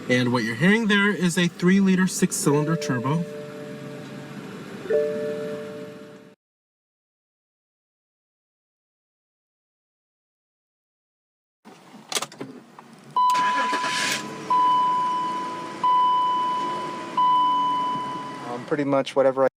And what you're hearing there is a 3-liter 6-cylinder turbo. Pretty much whatever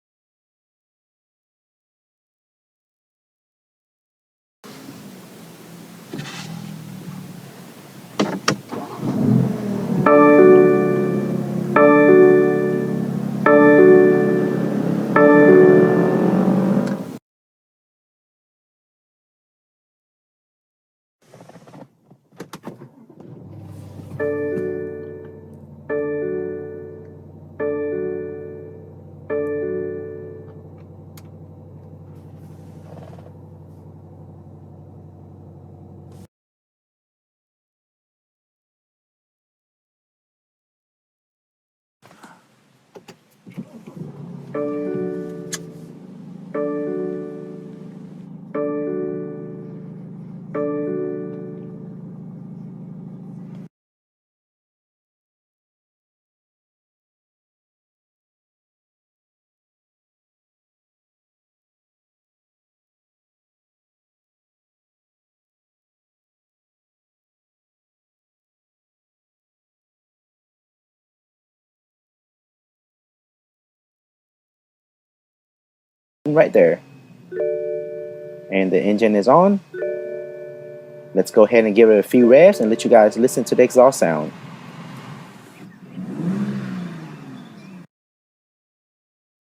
right there. And the engine is on. Let's go ahead and give it a few revs and let you guys listen to the exhaust sound.